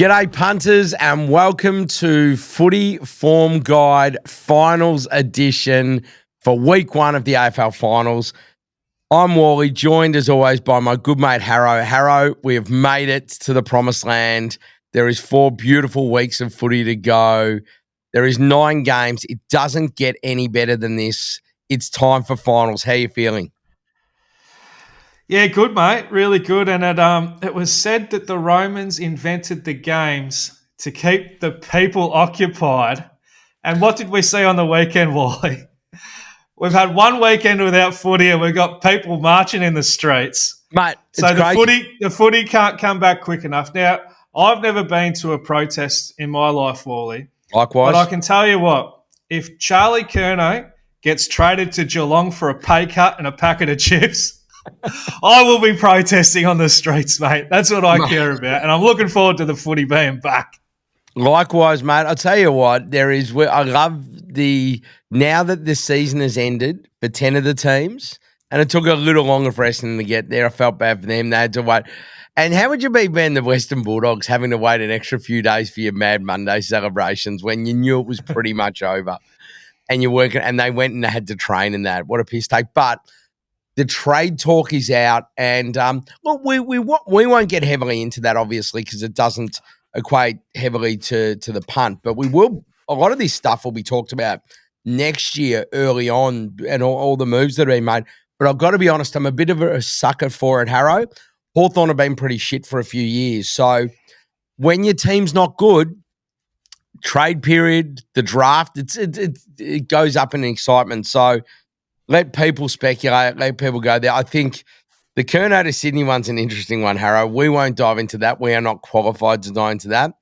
G'day punters and welcome to Footy Form Guide Finals Edition for week one of the AFL Finals. I'm Wally, joined as always by my good mate Harro. Harro, we have made it to the promised land. There is 4 beautiful weeks of footy to go. There is 9 games. It doesn't get any better than this. It's time for finals. How are you feeling? Yeah, good, mate. Really good. And it was said that the Romans invented the games to keep the people occupied. And what did we see on the weekend, Wally? We've had one weekend without footy and we've got people marching in the streets. Mate, it's so crazy. the footy can't come back quick enough. Now, I've never been to a protest in my life, Wally. Likewise. But I can tell you what, if Charlie Curnow gets traded to Geelong for a pay cut and a packet of chips, I will be protesting on the streets, mate. That's what I care about. And I'm looking forward to the footy being back. Likewise, mate. I'll tell you what, I love now that the season has ended for 10 of the teams, and it took a little longer for Essendon to get there. I felt bad for them. They had to wait. And how would you be being the Western Bulldogs having to wait an extra few days for your Mad Monday celebrations when you knew it was pretty much over and you're working, and they went and they had to train in that? What a piss take. But the trade talk is out, and look, we won't get heavily into that, obviously, because it doesn't equate heavily to the punt. But we will. A lot of this stuff will be talked about next year, early on, and all the moves that are being made. But I've got to be honest, I'm a bit of a sucker for it, Harro. Hawthorn have been pretty shit for a few years, so when your team's not good, trade period, the draft, it goes up in excitement. So let people speculate. Let people go there. I think the Curnow to Sydney one's an interesting one, Harro. We won't dive into that. We are not qualified to dive into that.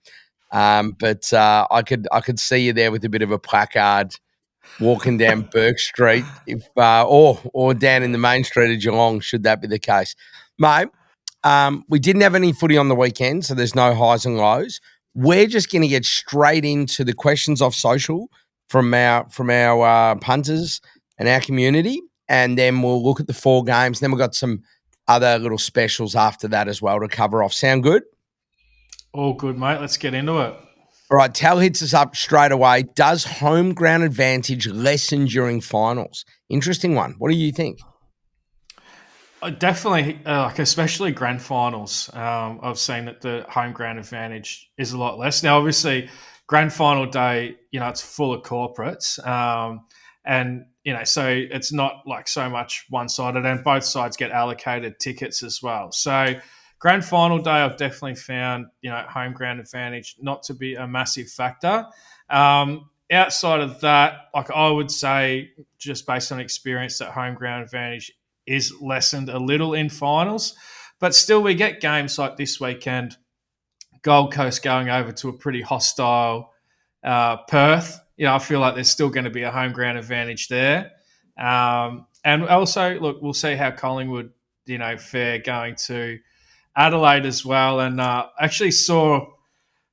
But I could see you there with a bit of a placard walking down Burke Street, or down in the main street of Geelong, should that be the case, mate. We didn't have any footy on the weekend, so there's no highs and lows. We're just going to get straight into the questions off social from our punters and our community, and then we'll look at the 4 games. Then we've got some other little specials after that as well to cover off. Sound good? All good, mate. Let's get into it. All right, Tal hits us up straight away. Does home ground advantage lessen during finals? Interesting one. What do you think? Definitely, especially grand finals. I've seen that the home ground advantage is a lot less. Now, obviously, grand final day, it's full of corporates. And so it's not like so much one-sided, and both sides get allocated tickets as well. So grand final day, I've definitely found, home ground advantage not to be a massive factor. Outside of that, I would say, just based on experience, that home ground advantage is lessened a little in finals. But still, we get games like this weekend, Gold Coast going over to a pretty hostile Perth. I feel like there's still going to be a home ground advantage there. And also, look, we'll see how Collingwood, fare going to Adelaide as well. And actually saw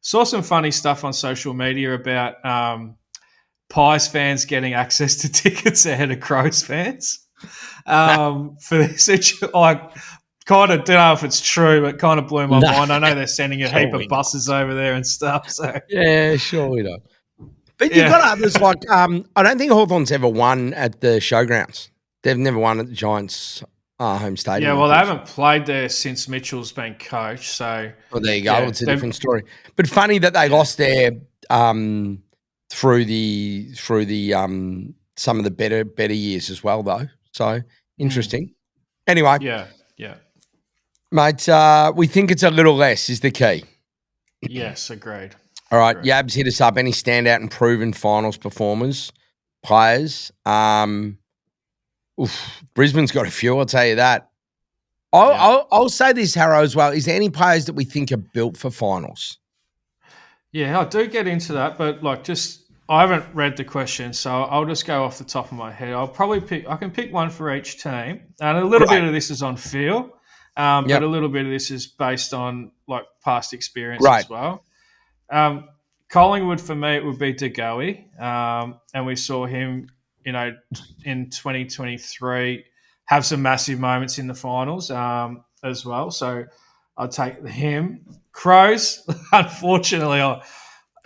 some funny stuff on social media about Pies fans getting access to tickets ahead of Crows fans. For this, I kind of don't know if it's true, but kind of blew my mind. I know they're sending a heap of buses over there and stuff. So yeah, surely not. But you've got others like I don't think Hawthorn's ever won at the showgrounds. They've never won at the Giants' home stadium. Yeah, well, they haven't played there since Mitchell's been coach. So, well, there you go. It's a different story. But funny that they lost there through the some of the better years as well, though. So interesting. Anyway, yeah, mate. We think it's a little less is the key. Yes, agreed. All right, Yabs, hit us up. Any standout and proven finals performers, players? Brisbane's got a few, I'll tell you that. I'll say this, Harro, as well. Is there any players that we think are built for finals? Yeah, I do get into that, but I haven't read the question, so I'll just go off the top of my head. I can pick one for each team, and a little bit of this is on feel, but a little bit of this is based on past experience as well. Collingwood, for me, it would be De Goey, and we saw him, in 2023 have some massive moments in the finals as well. So I'd take him. Crows, unfortunately,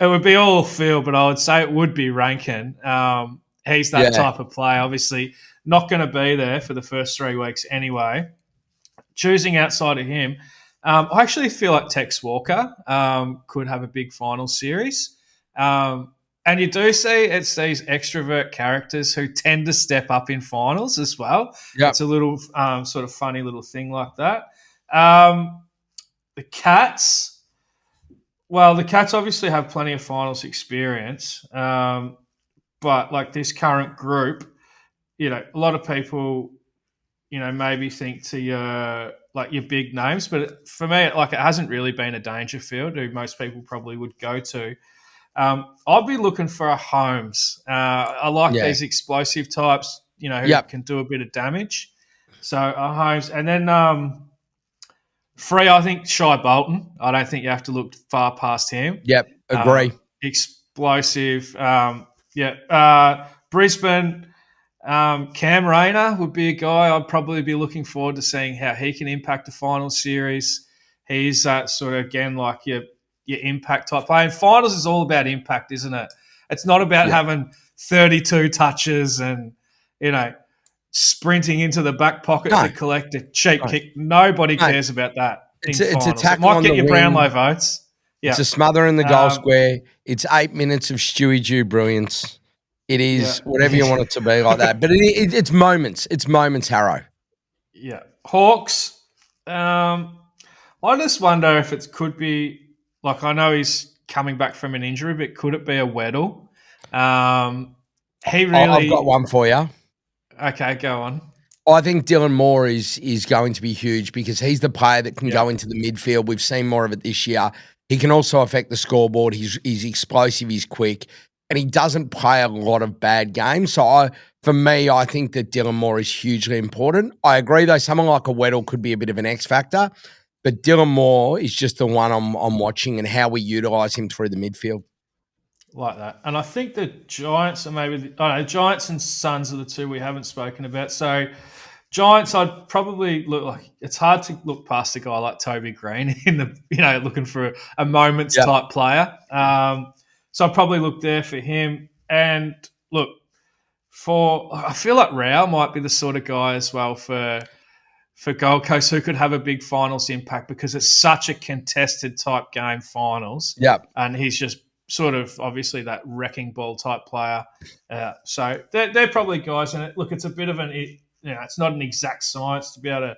it would be all field, but I would say it would be Rankin. He's that type of player. Obviously, not going to be there for the first 3 weeks anyway. Choosing outside of him, I actually feel like Tex Walker could have a big final series. And you do see it's these extrovert characters who tend to step up in finals as well. Yep. It's a little sort of funny little thing like that. The Cats, well, the Cats obviously have plenty of finals experience, but like this current group, a lot of people, maybe think to your big names, but for me, it hasn't really been a Dangerfield, who most people probably would go to. I'd be looking for a Holmes. I like these explosive types, who can do a bit of damage. So a Holmes. And then Free, I think Shy Bolton. I don't think you have to look far past him. Yep, agree. Explosive. Brisbane, Cam Rayner would be a guy I'd probably be looking forward to seeing how he can impact the final series. He's that sort of, again, like your impact type player. And finals is all about impact, isn't it? It's not about having 32 touches and, sprinting into the back pocket to collect a cheap kick. Nobody cares about that in finals. It's a tackle. It might get your Brownlow votes. Yeah. It's a smother in the goal square. It's 8 minutes of Stewie Jew brilliance. It is whatever you want it to be like that. But it's moments. It's moments, Harro. Yeah. Hawks, I just wonder if it could be, I know he's coming back from an injury, but could it be a Weddle? I've got one for you. Okay, go on. I think Dylan Moore is going to be huge because he's the player that can go into the midfield. We've seen more of it this year. He can also affect the scoreboard. He's explosive, he's quick, and he doesn't play a lot of bad games. So for me, I think that Dylan Moore is hugely important. I agree, though, someone like a Weddle could be a bit of an X factor, but Dylan Moore is just the one I'm watching and how we utilise him through the midfield. Like that. And I think the Giants are maybe Giants and Suns are the two we haven't spoken about. So Giants, I'd probably look like it's hard to look past a guy like Toby Green in the looking for a moments type player. So I'd probably look there for him. And look, I feel like Rao might be the sort of guy as well for Gold Coast who could have a big finals impact because it's such a contested type game, finals. Yep. And he's just sort of obviously that wrecking ball type player. So they're probably guys. And look, it's a bit of it's not an exact science to be able to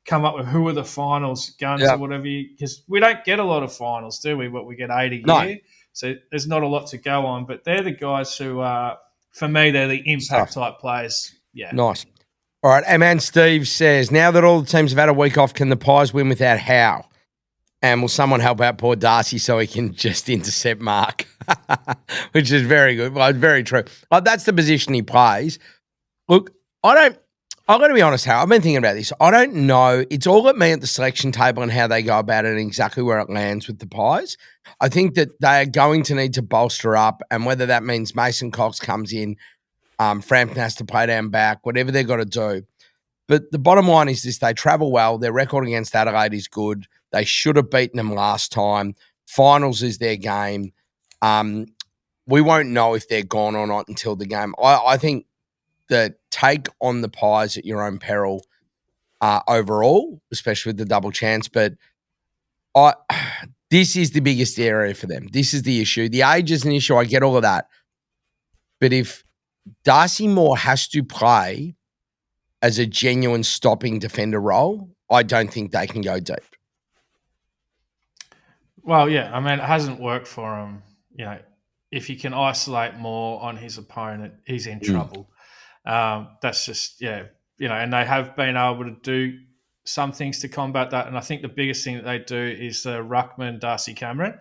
come up with who are the finals guns or whatever, because we don't get a lot of finals, do we? But we get 8 a year. So there's not a lot to go on. But they're the guys who, for me, they're the impact type players. Yeah. Nice. All right. And Steve says, now that all the teams have had a week off, can the Pies win without Howe? And will someone help out poor Darcy so he can just intercept Mark? Which is very good. Well, very true. That's the position he plays. Look, I've got to be honest, Hal, I've been thinking about this. I don't know. It's all at me at the selection table and how they go about it and exactly where it lands with the Pies. I think that they are going to need to bolster up, and whether that means Mason Cox comes in, Frampton has to play down back, whatever they've got to do. But the bottom line is this: they travel well. Their record against Adelaide is good. They should have beaten them last time. Finals is their game. We won't know if they're gone or not until the game. I think the take on the Pies at your own peril overall, especially with the double chance. But this is the biggest area for them. This is the issue. The age is an issue. I get all of that. But if Darcy Moore has to play as a genuine stopping defender role, I don't think they can go deep. Well, yeah, I mean, it hasn't worked for him. If you can isolate more on his opponent, he's in trouble. That's just, and they have been able to do some things to combat that. And I think the biggest thing that they do is the Ruckman Darcy Cameron,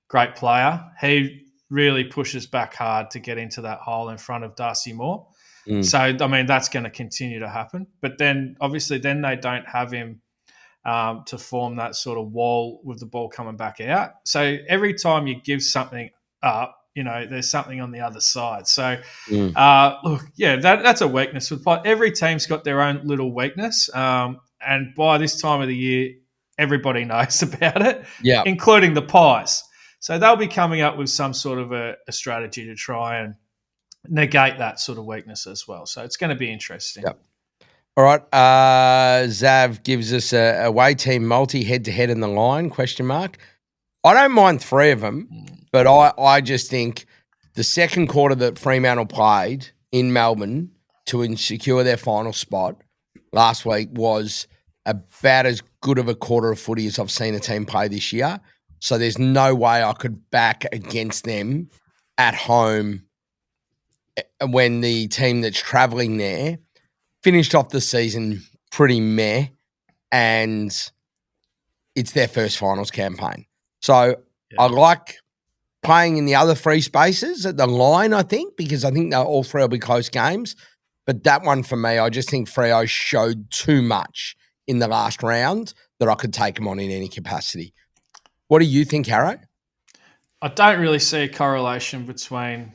great player. He really pushes back hard to get into that hole in front of Darcy Moore. So, I mean, that's going to continue to happen. But then, obviously, then they don't have him to form that sort of wall with the ball coming back out. So every time you give something up, there's something on the other side. So, look, that's a weakness. Every team's got their own little weakness. And by this time of the year, everybody knows about it, Yeah. including the Pies. So they'll be coming up with some sort of a strategy to try and negate that sort of weakness as well. So it's going to be interesting. Yep. All right. Zav gives us a away team multi head-to-head in the line, question mark. I don't mind 3 of them, but I just think the second quarter that Fremantle played in Melbourne to secure their final spot last week was about as good of a quarter of footy as I've seen a team play this year. So there's no way I could back against them at home when the team that's travelling there finished off the season pretty meh, and it's their first finals campaign. So I like playing in the other 3 spaces at the line, I think, because I think all 3 will be close games. But that one for me, I just think Freo showed too much in the last round that I could take them on in any capacity. What do you think, Harro? I don't really see a correlation between.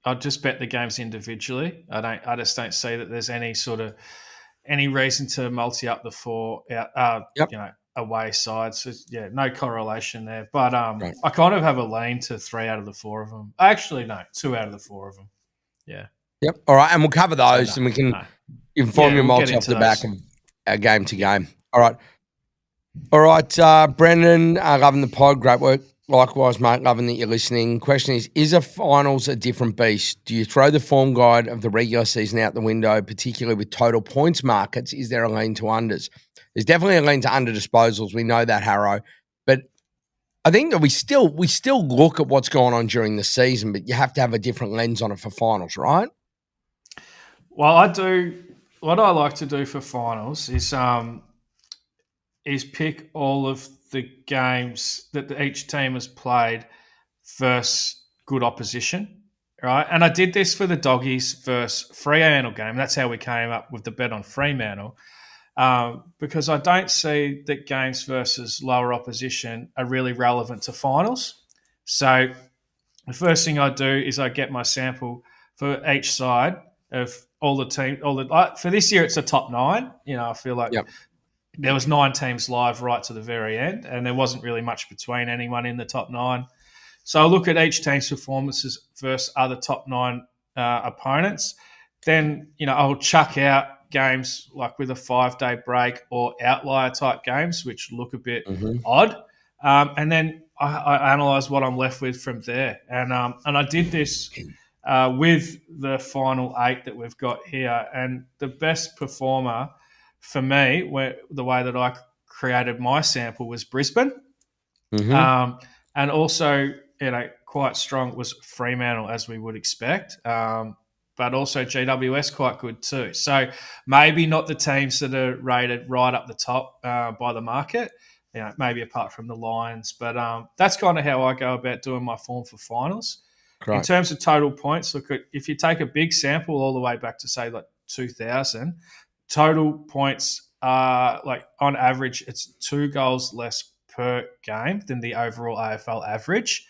I'd just bet the games individually. I just don't see that there's any reason to multi up the 4 away sides. So, yeah, no correlation there. But Right. I kind of have a lean to 3 out of the 4 of them. Actually, no, 2 out of the 4 of them. Yeah. Yep. All right, and we'll cover those, and we can inform your multi off the back of our game to game. All right. All right, Brendan, loving the pod. Great work. Likewise, mate, loving that you're listening. Question is a finals a different beast? Do you throw the form guide of the regular season out the window, particularly with total points markets? Is there a lean to unders? There's definitely a lean to under disposals. We know that, Harro. But I think that we still look at what's going on during the season, but you have to have a different lens on it for finals, right? Well, I do. What I like to do for finals is pick all of the games that each team has played versus good opposition, right? And I did this for the Doggies versus Fremantle game. That's how we came up with the bet on Fremantle, because I don't see that games versus lower opposition are really relevant to finals. So the first thing I do is I get my sample for each side of all the team. For this year, it's a top 9. I feel like there was 9 teams live right to the very end, and there wasn't really much between anyone in the top 9. So I look at each team's performances versus other top 9 opponents. Then, I'll chuck out games like with a 5-day break or outlier type games, which look a bit odd. And then I analyse what I'm left with from there. And I did this with the final 8 that we've got here. And the best performer for me, the way that I created my sample was Brisbane. And also, quite strong was Fremantle, as we would expect. But also GWS quite good too. So maybe not the teams that are rated right up the top by the market, maybe apart from the Lions. But that's kind of how I go about doing my form for finals. Great. In terms of total points, if you take a big sample all the way back to, say, like 2000, total points are, like, on average, it's 2 goals less per game than the overall AFL average.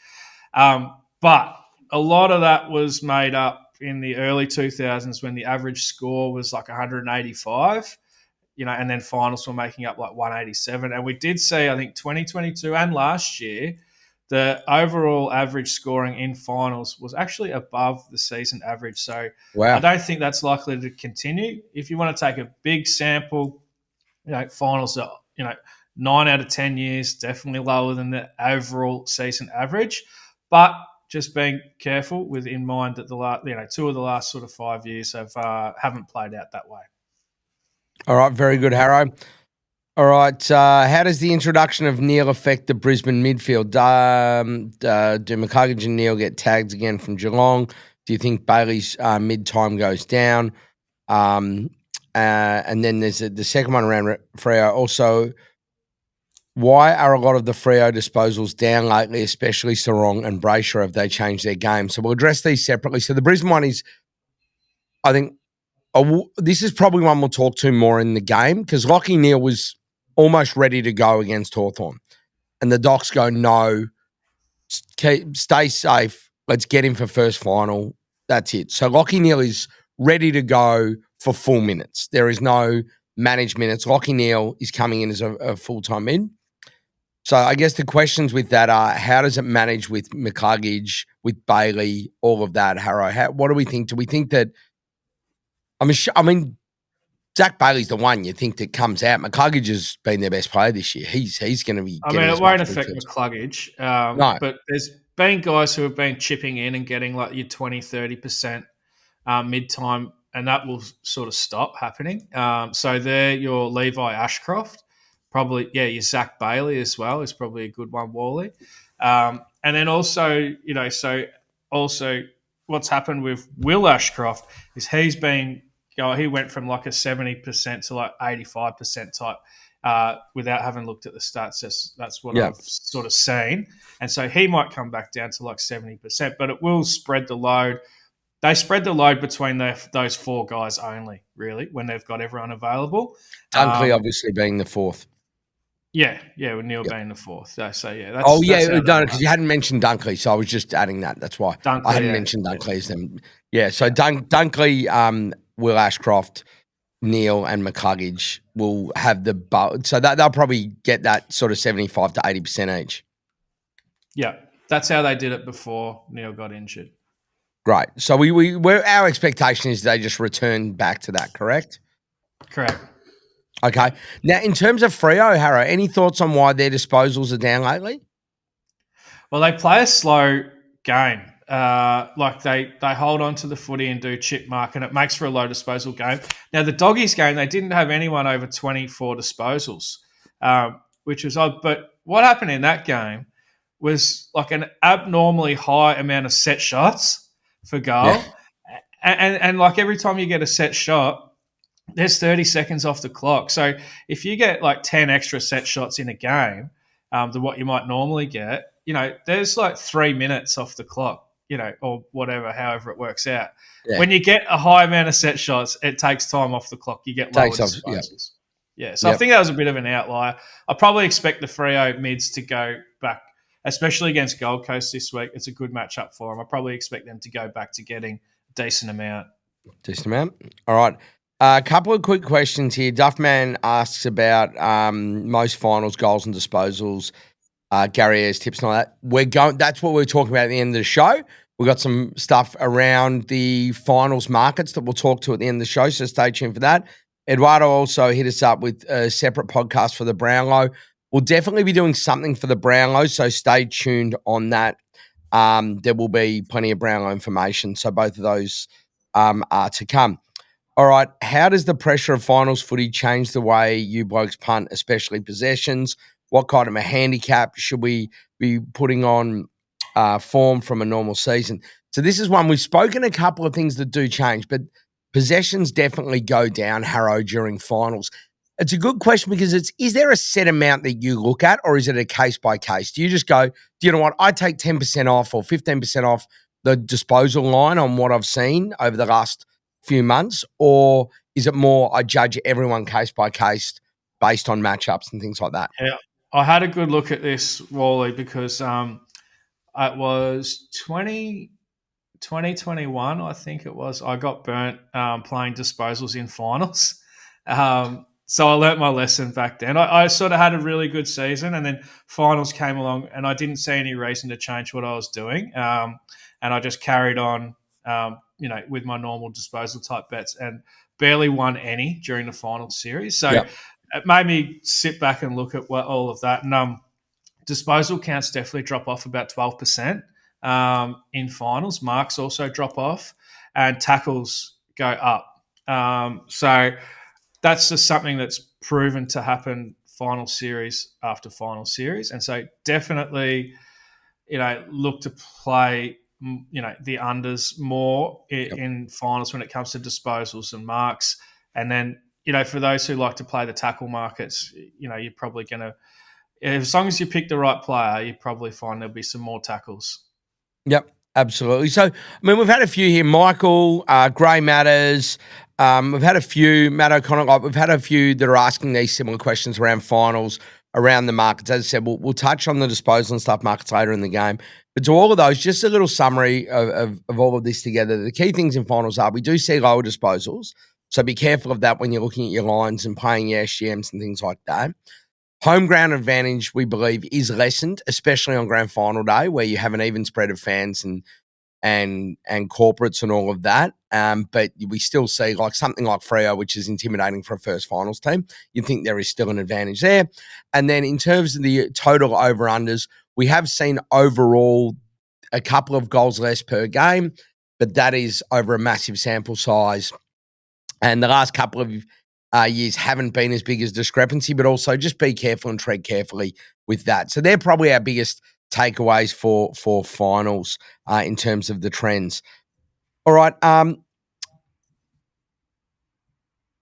But a lot of that was made up in the early 2000s when the average score was like 185, and then finals were making up like 187. And we did see, I think, 2022 and last year, the overall average scoring in finals was actually above the season average. So I don't think that's likely to continue. If you want to take a big sample, finals are, 9 out of 10 years, definitely lower than the overall season average. But just being careful with in mind that the 2 of the last sort of 5 years haven't played out that way. All right, very good, Harro. All right, how does the introduction of Neil affect the Brisbane midfield? Do McCluggage and Neil get tagged again from Geelong? Do you think Bailey's mid-time goes down? And then there's the second one around Freo. Also, why are a lot of the Freo disposals down lately, especially Sarong and Brayshaw? Have they changed their game? So we'll address these separately. So the Brisbane one is, I think, this is probably one we'll talk to more in the game, because Lachie Neale was almost ready to go against Hawthorn. And the Docs go, no, stay safe. Let's get him for first final. That's it. So Lachie Neale is ready to go for full minutes. There is no managed minutes. Lachie Neale is coming in as a full-time mid. So I guess the questions with that are, how does it manage with McCluggage, with Bailey, all of that, Harrow? What do we think? Do we think that – I mean, Zach Bailey's the one you think that comes out. McCluggage has been their best player this year. He's going to be getting it as won't much affect midfield. McCluggage, No. but there's been guys who have been chipping in and getting like your 20, 30% mid-time, and that will sort of stop happening. So there, your Levi Ashcroft, probably, your Zach Bailey as well is probably a good one, Wally. And then also, what's happened with Will Ashcroft is he went from like a 70% to like 85% type without having looked at the stats. That's what I've sort of seen. And so he might come back down to like 70%, but it will spread the load. They spread the load between those four guys only, really, when they've got everyone available. Dunkley obviously being the fourth. Yeah, with Neil being the fourth. So that's because you hadn't mentioned Dunkley, so I was just adding that. That's why Dunkley, I hadn't mentioned Dunkley as them. Yeah, so Dunkley, Will Ashcroft, Neil, and McCluggage will have so that they'll probably get that sort of 75 to 80% each. Yeah, that's how they did it before Neil got injured. Great. So our expectation is they just return back to that, correct? Correct. Okay. Now, in terms of Freo, Harrow, any thoughts on why their disposals are down lately? Well, they play a slow game. Like they hold on to the footy and do chip mark, and it makes for a low disposal game. Now, the Doggies game, they didn't have anyone over 24 disposals, which was odd. But what happened in that game was like an abnormally high amount of set shots for goal. Yeah. And like every time you get a set shot, there's 30 seconds off the clock. So if you get like 10 extra set shots in a game than what you might normally get, there's like 3 minutes off the clock, or whatever, however it works out. Yeah. When you get a high amount of set shots, it takes time off the clock. You get lower disposals. Yeah. So I think that was a bit of an outlier. I probably expect the Freo mids to go back, especially against Gold Coast this week. It's a good matchup for them. I probably expect them to go back to getting a decent amount. All right. A couple of quick questions here. Duffman asks about most finals, goals and disposals. Gary Ayres tips and all that. That's what we're talking about at the end of the show. We've got some stuff around the finals markets that we'll talk to at the end of the show, so stay tuned for that. Eduardo also hit us up with a separate podcast for the Brownlow. We'll definitely be doing something for the Brownlow, so stay tuned on that. There will be plenty of Brownlow information, so both of those are to come. All right, how does the pressure of finals footy change the way you blokes punt, especially possessions? What kind of a handicap should we be putting on form from a normal season? So this is one, we've spoken a couple of things that do change, but possessions definitely go down, Harrow, during finals. It's a good question because is there a set amount that you look at, or is it a case by case? Do you just go, do you know what, I take 10% off or 15% off the disposal line on what I've seen over the last few months, or is it more I judge everyone case by case based on matchups and things like that? Yeah, I had a good look at this, Wally, because it was 2021, I think it was. I got burnt playing disposals in finals. So I learnt my lesson back then. I sort of had a really good season, and then finals came along and I didn't see any reason to change what I was doing. And I just carried on with my normal disposal type bets and barely won any during the final series. So It made me sit back and look at all of that. And disposal counts definitely drop off about 12% in finals. Marks also drop off and tackles go up. So that's just something that's proven to happen final series after final series. And so definitely, look to play the unders more in finals when it comes to disposals and marks. And then, for those who like to play the tackle markets, you're probably going to, as long as you pick the right player, you probably find there'll be some more tackles. Yep, absolutely. So, we've had a few here. Michael, Gray Matters. We've had a few, Matt O'Connor, we've had a few that are asking these similar questions around finals, around the markets. As I said, we'll touch on the disposal and stuff markets later in the game. But to all of those, just a little summary of all of this together. The key things in finals are we do see lower disposals. So be careful of that when you're looking at your lines and playing your SGMs and things like that. Home ground advantage, we believe, is lessened, especially on grand final day, where you have an even spread of fans and corporates and all of that. But we still see like something like Freo, which is intimidating for a first finals team. You think there is still an advantage there. And then in terms of the total over-unders, we have seen overall a couple of goals less per game, but that is over a massive sample size. And the last couple of years haven't been as big as discrepancy, but also just be careful and tread carefully with that. So they're probably our biggest takeaways for finals in terms of the trends. All right.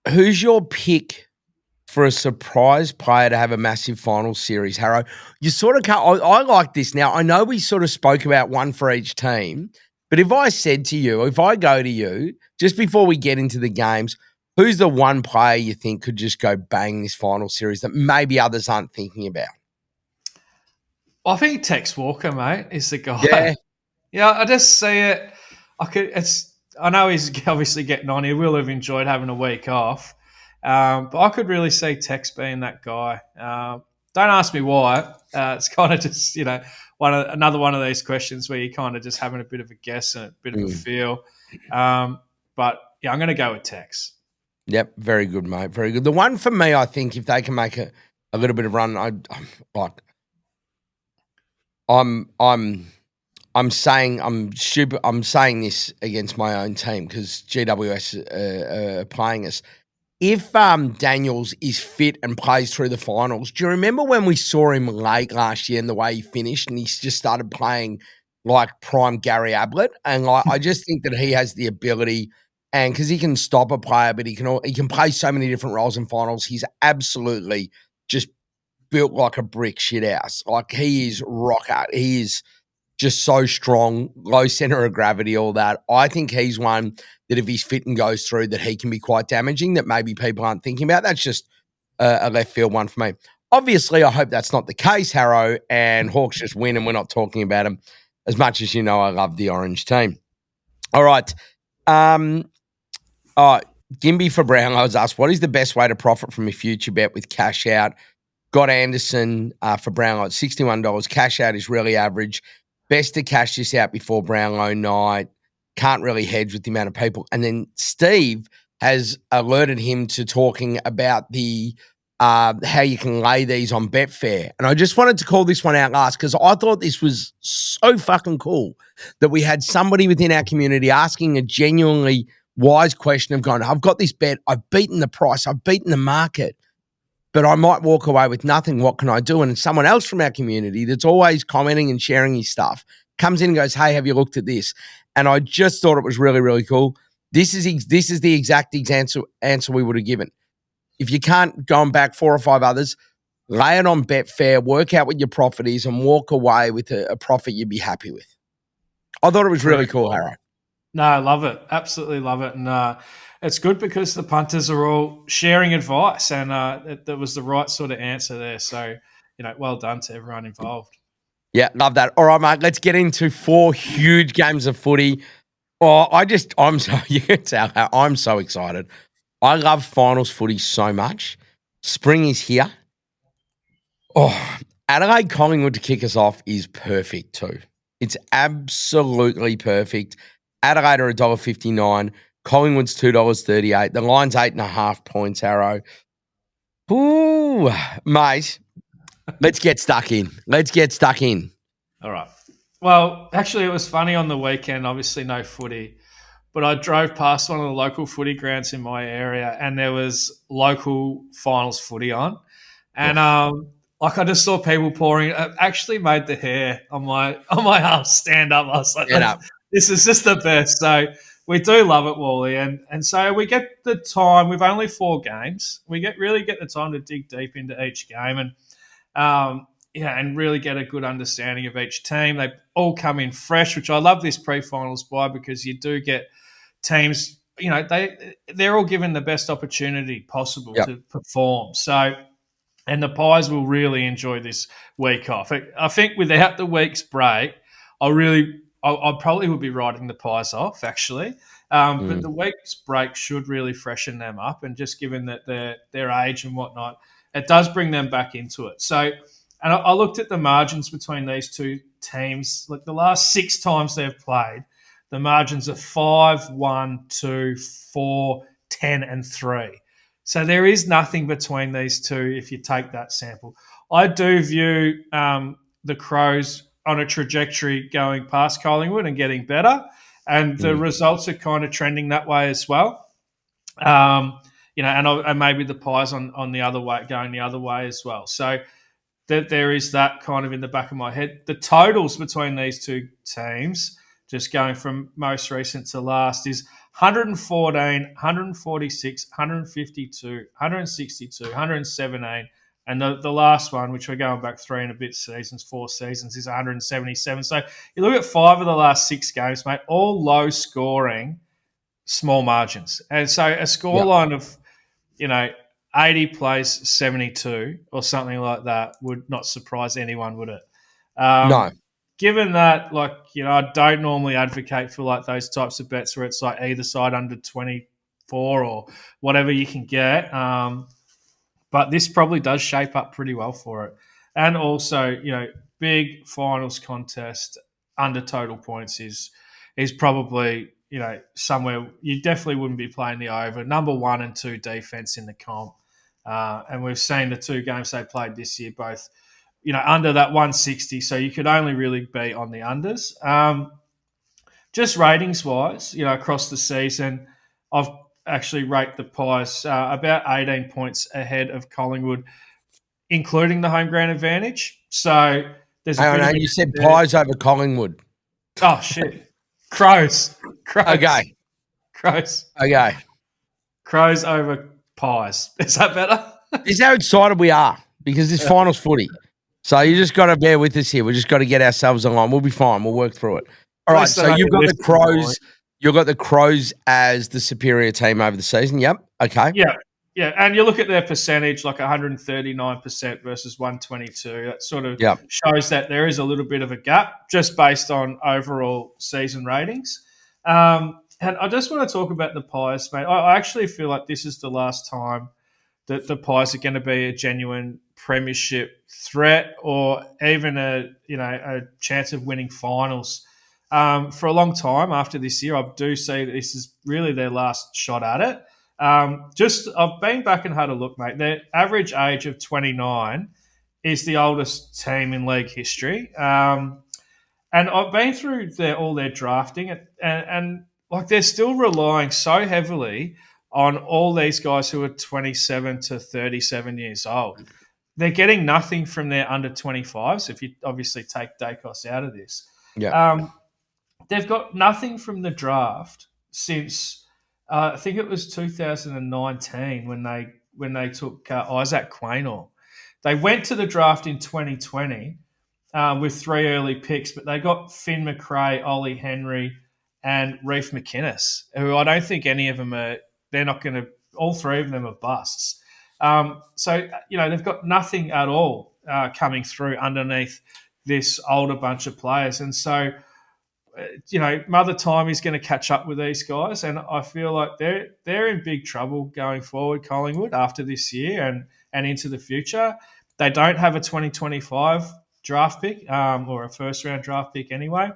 Who's your pick for a surprise player to have a massive final series, Harro? You sort of can't. I like this now. I know we sort of spoke about one for each team, but if I said to you, if I go to you, just before we get into the games, who's the one player you think could just go bang this final series that maybe others aren't thinking about? I think Tex Walker, mate, is the guy. Yeah. Yeah, I just see it. I know he's obviously getting on. He will have enjoyed having a week off. But I could really see Tex being that guy. Don't ask me why. It's kind of just, another one of these questions where you're kind of just having a bit of a guess and a bit of a feel. But, yeah, I'm going to go with Tex. Yep, very good, mate. Very good. The one for me, I think, if they can make a little bit of run, I'm saying this against my own team because GWS are playing us. If Daniels is fit and plays through the finals, do you remember when we saw him late last year and the way he finished and he just started playing like prime Gary Ablett? And I just think that he has the ability, and because he can stop a player, but he can play so many different roles in finals. He's absolutely just built like a brick shit house. Like he is rock hard. He is just so strong, low center of gravity, all that. I think he's one that if he's fit and goes through, that he can be quite damaging, that maybe people aren't thinking about. That's just a left field one for me. Obviously, I hope that's not the case, Harro, and Hawks just win and we're not talking about them. As much as you know, I love the orange team. All right. Gimby for Brown, I was asked, what is the best way to profit from a future bet with cash out? Got Anderson for Brownlow at $61. Cash out is really average. Best to cash this out before Brownlow night. Can't really hedge with the amount of people. And then Steve has alerted him to talking about the how you can lay these on Betfair. And I just wanted to call this one out last because I thought this was so fucking cool that we had somebody within our community asking a genuinely wise question of going, I've got this bet. I've beaten the price. I've beaten the market. But I might walk away with nothing. What can I do? And someone else from our community that's always commenting and sharing his stuff comes in and goes, hey, have you looked at this? And I just thought it was really, really cool. This is the exact answer we would have given. If you can't go and back 4 or 5 others, lay it on Betfair, work out what your profit is, and walk away with a profit you'd be happy with. I thought it was really cool, Harro. No, I love it. Absolutely love it. And it's good because the punters are all sharing advice, and that was the right sort of answer there. So, well done to everyone involved. Yeah, love that. All right, mate, let's get into 4 huge games of footy. Oh, you can tell how I'm so excited. I love finals footy so much. Spring is here. Oh, Adelaide Collingwood to kick us off is perfect too. It's absolutely perfect. Adelaide are $1.59. Collingwood's $2.38. The line's 8.5 points, Harro. Ooh, mate. Let's get stuck in. All right. Well, actually, it was funny on the weekend. Obviously, no footy. But I drove past one of the local footy grounds in my area, and there was local finals footy on. And I just saw people pouring. It actually made the hair on my arm stand up. I was like, this is just the best. So we do love it, Wally. And so we get the time. We've only 4 games. We really get the time to dig deep into each game and really get a good understanding of each team. They all come in fresh, which I love this pre-finals by because you do get teams, they're all given the best opportunity possible to perform. So, and the Pies will really enjoy this week off. I think without the week's break, I probably would be writing the Pies off, actually. But the week's break should really freshen them up. And just given that their age and whatnot, it does bring them back into it. So, and I looked at the margins between these two teams. Like the last 6 times they've played, the margins are 5, 1, 2, 4, 10, and 3. So there is nothing between these two if you take that sample. I do view the Crows on a trajectory going past Collingwood and getting better, and the results are kind of trending that way as well. And maybe the Pies on the other way, going the other way as well. So there is that kind of in the back of my head. The totals between these two teams, just going from most recent to last, is 114, 146, 152, 162, 117, and the last one, which we're going back 3 and a bit seasons, 4 seasons, is 177. So you look at 5 of the last 6 games, mate, all low scoring, small margins. And so a scoreline of, 80 plays 72 or something like that would not surprise anyone, would it? No. Given that, I don't normally advocate for those types of bets where it's like either side under 24 or whatever you can get. But this probably does shape up pretty well for it. And also, big finals contest under total points is probably, somewhere you definitely wouldn't be playing the over. Number 1 and 2 defense in the comp. And we've seen the 2 games they played this year, both, under that 160. So you could only really be on the unders. Just ratings-wise, across the season, I've actually rated the Pies about 18 points ahead of Collingwood, including the home ground advantage. So there's you said Pies over Collingwood. Oh, shit. Crows. Okay. Crows. Okay. Crows over Pies. Is that better? This is how excited we are because it's finals footy. So you just got to bear with us here. We just got to get ourselves along. We'll be fine. We'll work through it. All right. So you've got the Crows. You've got the Crows as the superior team over the season. Yep. Okay. Yeah. Yeah. And you look at their percentage, like 139% versus 122. That sort of shows that there is a little bit of a gap just based on overall season ratings. And I just want to talk about the Pies, mate. I actually feel like this is the last time that the Pies are going to be a genuine premiership threat or even a chance of winning finals for a long time after this year. I do see that this is really their last shot at it. I've been back and had a look, mate. Their average age of 29 is the oldest team in league history. And I've been through all their drafting and they're still relying so heavily on all these guys who are 27 to 37 years old. They're getting nothing from their under 25s if you obviously take Dacos out of this. Yeah. They've got nothing from the draft since I think it was 2019 when they took Isaac Quaynor. They went to the draft in 2020 with 3 early picks, but they got Finn McRae, Ollie Henry, and Reef McInnes, who I don't think any of them are. They're not going to. All 3 of them are busts. So they've got nothing at all coming through underneath this older bunch of players, and so Mother Time is going to catch up with these guys, and I feel like they're in big trouble going forward, Collingwood, after this year and into the future. They don't have a 2025 draft pick or a first round draft pick anyway.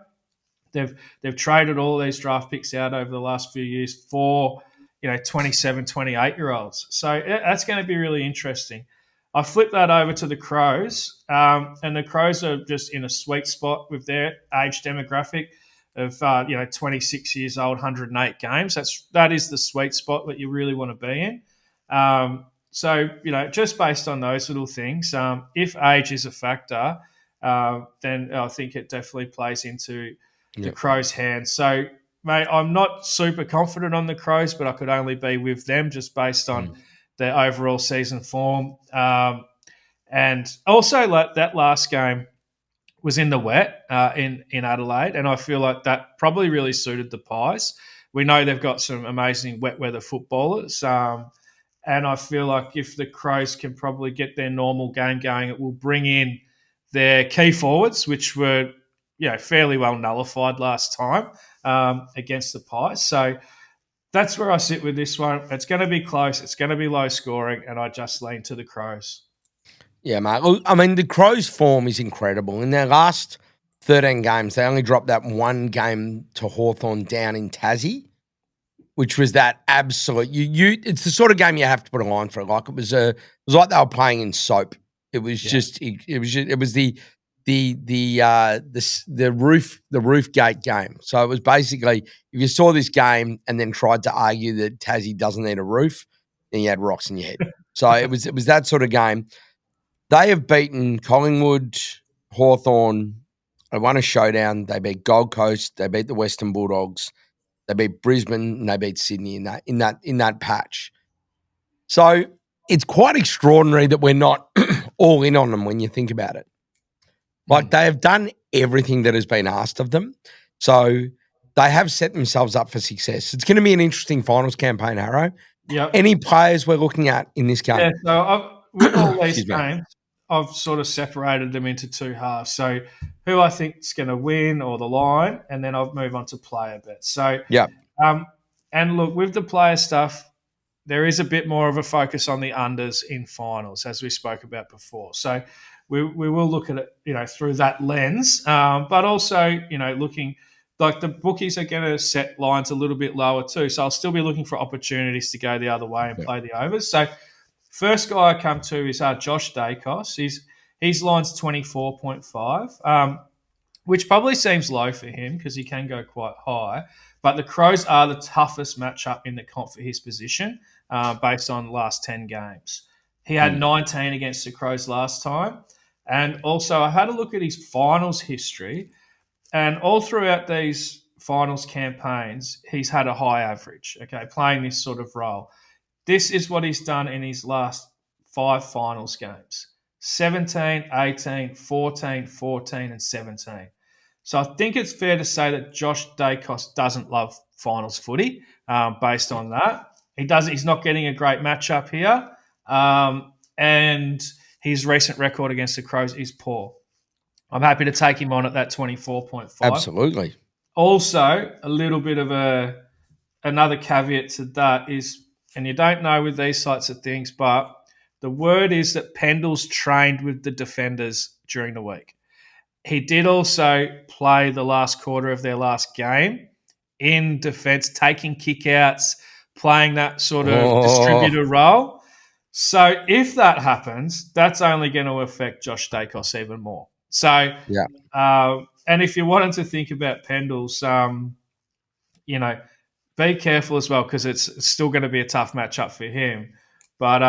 They've traded all these draft picks out over the last few years for 27, 28-year-olds. So that's going to be really interesting. I flip that over to the Crows, and the Crows are just in a sweet spot with their age demographic of 26 years old, 108 games. That is the sweet spot that you really want to be in. So just based on those little things, if age is a factor, then I think it definitely plays into the Crows' hands. So, mate, I'm not super confident on the Crows, but I could only be with them just based on their overall season form. And also, that last game was in the wet in Adelaide, and I feel like that probably really suited the Pies. We know they've got some amazing wet weather footballers, and I feel like if the Crows can probably get their normal game going, it will bring in their key forwards, which were fairly well nullified last time against the Pies. So that's where I sit with this one. It's going to be close. It's going to be low scoring, and I just lean to the Crows. Yeah, mate. Look, I mean, the Crows' form is incredible. In their last 13 games, they only dropped that one game to Hawthorn down in Tassie, which was that absolute. It's the sort of game you have to put a line for. Like it was like they were playing in soap. It was just the roof gate game. So it was basically if you saw this game and then tried to argue that Tassie doesn't need a roof, then you had rocks in your head. So it was that sort of game. They have beaten Collingwood, Hawthorn. They won a showdown. They beat Gold Coast. They beat the Western Bulldogs. They beat Brisbane and they beat Sydney in that patch. So it's quite extraordinary that we're not all in on them when you think about it. Like they have done everything that has been asked of them. So they have set themselves up for success. It's going to be an interesting finals campaign, Harro. Yeah. Any players we're looking at in this game? Yeah, so with all these games, I've sort of separated them into two halves. So who I think is going to win or the line, and then I'll move on to player bets. So, yeah. And look, with the player stuff, there is a bit more of a focus on the unders in finals, as we spoke about before. So we will look at it, through that lens, but also, looking like the bookies are going to set lines a little bit lower too. So I'll still be looking for opportunities to go the other way and play the overs. So first guy I come to is Josh Dacos. His line's 24.5, which probably seems low for him because he can go quite high. But the Crows are the toughest matchup in the comp for his position based on the last 10 games. He had 19 against the Crows last time. And also I had a look at his finals history. And all throughout these finals campaigns, he's had a high average, playing this sort of role. This is what he's done in his last 5 finals games: 17, 18, 14, 14, and 17. So I think it's fair to say that Josh Dacos doesn't love finals footy based on that. He's not getting a great matchup here. And his recent record against the Crows is poor. I'm happy to take him on at that 24.5. Absolutely. Also, a little bit of another caveat to that is, and you don't know with these sorts of things, but the word is that Pendle's trained with the defenders during the week. He did also play the last quarter of their last game in defence, taking kickouts, playing that sort of distributor role. So if that happens, that's only going to affect Josh Dacos even more. So, and if you're wanting to think about Pendles, be careful as well because it's still going to be a tough matchup for him. But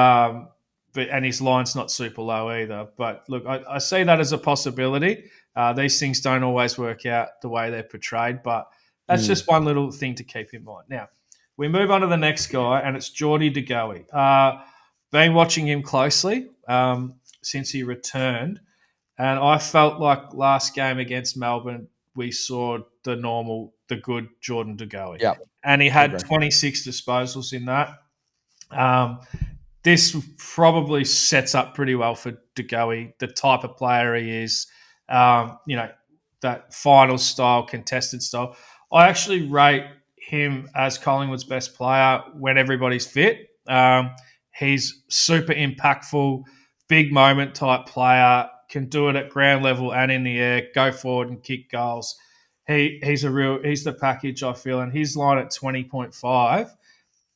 and his line's not super low either. But look, I see that as a possibility. These things don't always work out the way they're portrayed, but that's just one little thing to keep in mind. Now, we move on to the next guy, and it's Geordie De Goey. Been watching him closely since he returned, and I felt like last game against Melbourne, we saw the good Jordan De Goey. Yep. And he had 26 disposals in that. This probably sets up pretty well for De Goey, the type of player he is, that final style, contested style. I actually rate him as Collingwood's best player when everybody's fit. He's super impactful, big moment type player, can do it at ground level and in the air, go forward and kick goals. He's the package, I feel, and his line at 20.5,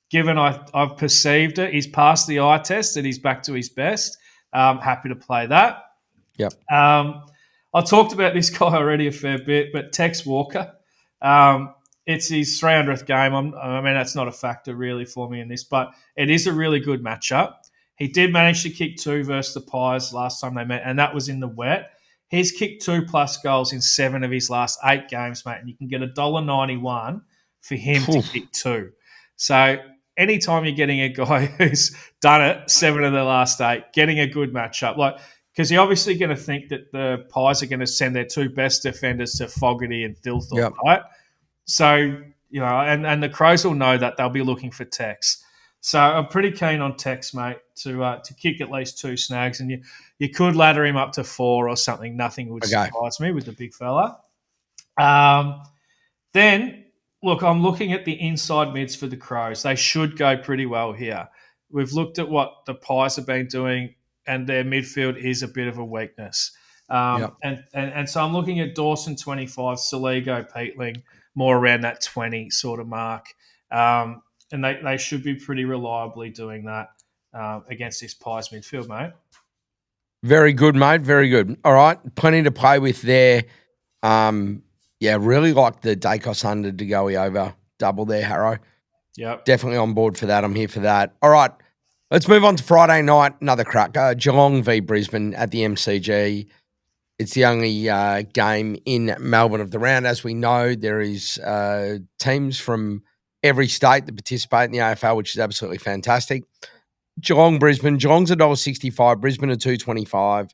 given I've perceived it, he's passed the eye test and he's back to his best. Happy to play that. Yep. I talked about this guy already a fair bit, but Tex Walker, it's his 300th game. That's not a factor really for me in this, but it is a really good matchup. He did manage to kick 2 versus the Pies last time they met, and that was in the wet. He's kicked 2+ goals in 7 of his last 8 games, mate, and you can get $1.91 for him to kick 2. So anytime you're getting a guy who's done it 7 of the last 8, getting a good matchup, because you're obviously going to think that the Pies are going to send their 2 best defenders to Fogarty and Thilthorpe, right? So, and the Crows will know that they'll be looking for Tex. So I'm pretty keen on Tex, mate, to kick at least 2 snags, and you could ladder him up to 4 or something. Nothing would surprise me with the big fella. Then, look, I'm looking at the inside mids for the Crows. They should go pretty well here. We've looked at what the Pies have been doing and their midfield is a bit of a weakness. Yep. And so I'm looking at Dawson 25, Soligo, Peatling, more around that 20 sort of mark. And they should be pretty reliably doing that against this Pies midfield, mate. Very good, mate. Very good. All right. Plenty to play with there. Really like the Dacos under to go over double there, Harro. Yep. Definitely on board for that. I'm here for that. All right. Let's move on to Friday night. Another cracker. Geelong v Brisbane at the MCG. It's the only game in Melbourne of the round. As we know, there is teams from every state that participate in the AFL, which is absolutely fantastic. Geelong, Brisbane. Geelong's $1.65. Brisbane are $2.25.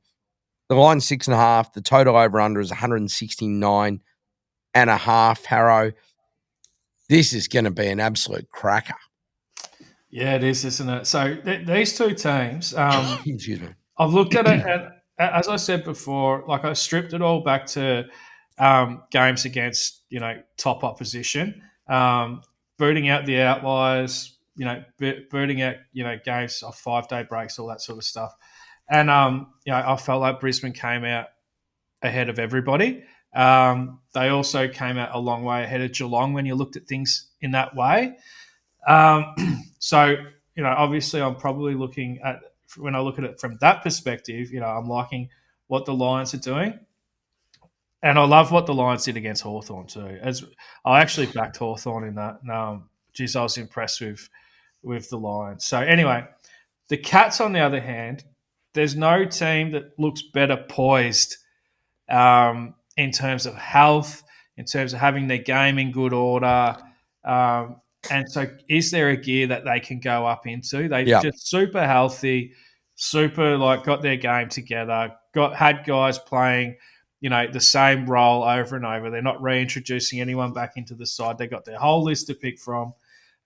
The line's 6.5. The total over under is 169.5. Harrow. This is going to be an absolute cracker. Yeah, it is, isn't it? So these two teams, excuse me. I've looked at it, and as I said before, like I stripped it all back to games against top opposition, booting out the outliers, booting out games off 5-day breaks, all that sort of stuff. And I felt like Brisbane came out ahead of everybody. They also came out a long way ahead of Geelong when you looked at things in that way. So obviously, I'm probably looking at, when I look at it from that perspective, I'm liking what the Lions are doing. And I love what the Lions did against Hawthorn too. As I actually backed Hawthorn in that. I was impressed with the Lions. So anyway, the Cats, on the other hand, there's no team that looks better poised in terms of health, in terms of having their game in good order. And so is there a gear that they can go up into? They're just super healthy, super got their game together, had guys playing, the same role over and over. They're not reintroducing anyone back into the side. They got their whole list to pick from.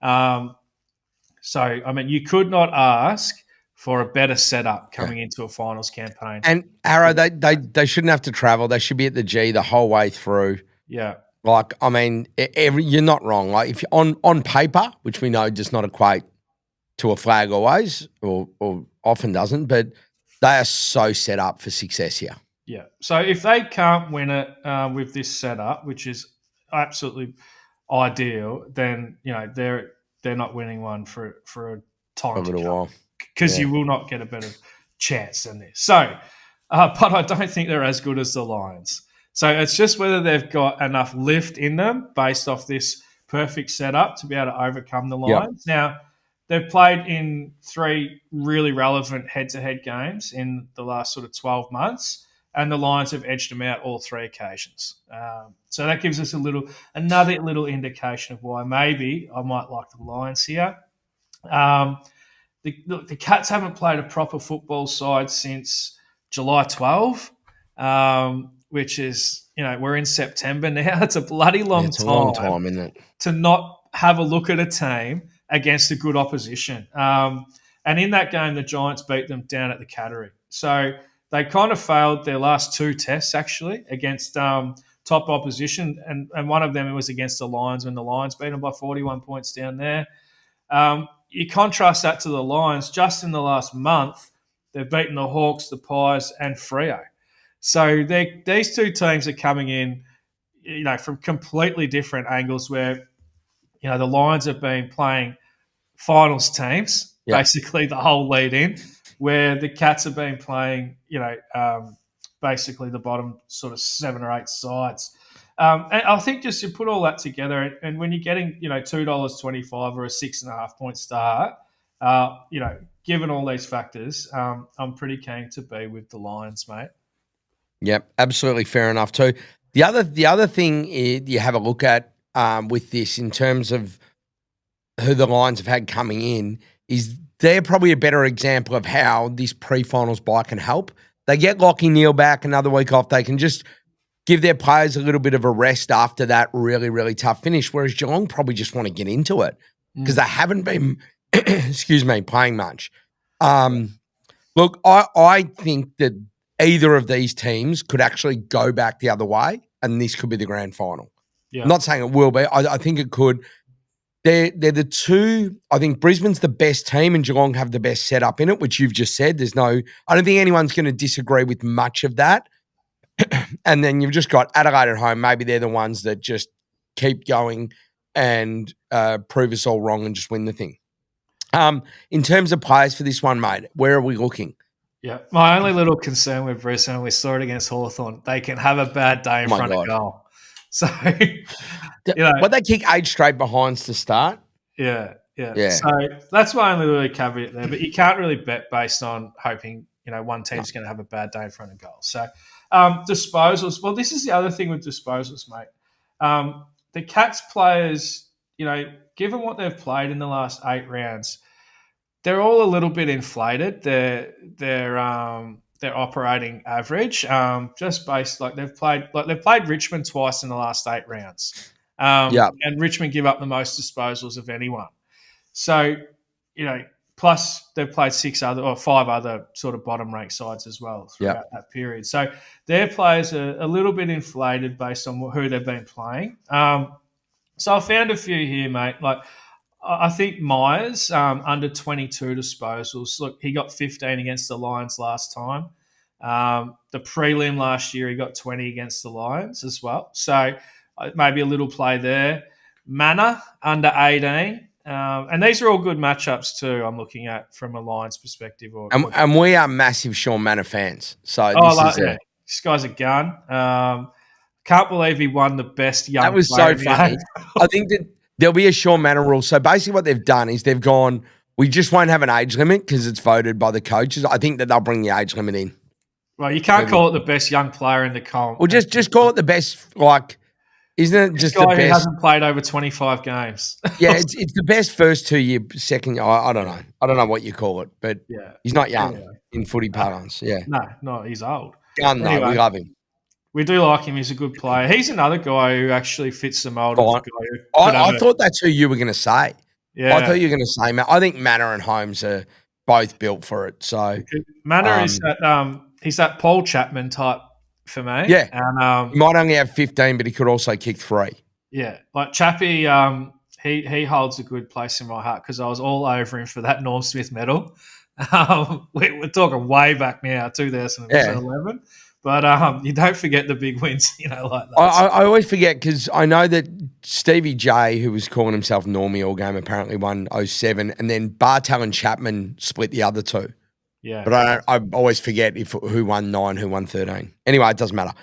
So, I mean, you could not ask for a better setup coming into a finals campaign. And Arrow, they shouldn't have to travel. They should be at the G the whole way through. Yeah. I mean, you're not wrong. Like, if you're on paper, which we know does not equate to a flag always, or often doesn't, but they are so set up for success here. Yeah. So if they can't win it with this setup, which is absolutely ideal, then they're not winning one for a time to come, because you will not get a better chance than this. So, but I don't think they're as good as the Lions. So it's just whether they've got enough lift in them based off this perfect setup to be able to overcome the Lions. Yep. Now, they've played in 3 really relevant head-to-head games in the last sort of 12 months, and the Lions have edged them out all 3 occasions. So that gives us another little indication of why maybe I might like the Lions here. The Cats haven't played a proper football side since July 12. Which is, we're in September now. It's a bloody long time. It's a long time, isn't it? To not have a look at a team against a good opposition. And in that game, the Giants beat them down at the Cattery. So they kind of failed their last 2 tests, actually, against top opposition. And one of them was against the Lions, when the Lions beat them by 41 points down there. You contrast that to the Lions. Just in the last month, they've beaten the Hawks, the Pies, and Freo. So these 2 teams are coming in, from completely different angles, where, the Lions have been playing finals teams, basically the whole lead in, where the Cats have been playing, basically the bottom sort of 7 or 8 sides. And I think just you put all that together, and when you're getting, $2.25 or a 6.5 point start, given all these factors, I'm pretty keen to be with the Lions, mate. Yep, absolutely fair enough too. The other thing you have a look at with this, in terms of who the Lions have had coming in, is they're probably a better example of how this pre-finals bye can help. They get Lockie Neal back another week off. They can just give their players a little bit of a rest after that really, really tough finish, whereas Geelong probably just want to get into it because they haven't been, playing much. Look, I think that either of these teams could actually go back the other way, and this could be the grand final. Yeah. I'm not saying it will be. I think it could. They're the two. I think Brisbane's the best team and Geelong have the best setup in it, which you've just said. I don't think anyone's going to disagree with much of that. And then you've just got Adelaide at home. Maybe they're the ones that just keep going and prove us all wrong and just win the thing. In terms of players for this one, mate, where are we looking? Yeah, my only little concern with Brisbane, we saw it against Hawthorn, they can have a bad day in front of goal. So, they kick 8 straight behinds to start. Yeah. So that's my only little caveat there. But you can't really bet based on hoping one team's going to have a bad day in front of goal. So disposals. Well, this is the other thing with disposals, mate. The Cats players, given what they've played in the last 8 rounds, they're all a little bit inflated. They're operating average, just based they've played Richmond twice in the last 8 rounds, and Richmond give up the most disposals of anyone. So, plus they've played 5 other sort of bottom ranked sides as well throughout that period. So their players are a little bit inflated based on who they've been playing. So I found a few here, mate. I think Myers, under 22 disposals. Look, he got 15 against the Lions last time. The prelim last year, he got 20 against the Lions as well. So maybe a little play there. Manor, under 18. And these are all good matchups too, I'm looking at from a Lions perspective. And we are massive Sean Manor fans. So this guy's a gun. Can't believe he won the best young player. That was so funny. I think that there'll be a Sean Manor rule. So basically what they've done is they've gone, we just won't have an age limit because it's voted by the coaches. I think that they'll bring the age limit in. Well, you can't call it the best young player in the comp. Well, just call it the best, isn't it just the best? Who hasn't played over 25 games. Yeah, it's the best first 2 year, second year. I don't know. I don't know what you call it, but he's not young in footy parlance. Yeah. No, he's old. Gun, anyway, we love him. We do like him. He's a good player. He's another guy who actually fits the mold of the guy. I thought that's who you were going to say. Yeah. I thought you were going to say, I think Manor and Holmes are both built for it. So Manor is that he's that Paul Chapman type for me. Yeah. And he might only have 15, but he could also kick 3. Yeah. Like Chappie, he holds a good place in my heart because I was all over him for that Norm Smith medal. We're talking way back now, 2011. But you don't forget the big wins, like that. I always forget because I know that Stevie J, who was calling himself Normie all game, apparently won 07, and then Bartel and Chapman split the other 2. Yeah. But I always forget who won 9, who won 13. Anyway, it doesn't matter.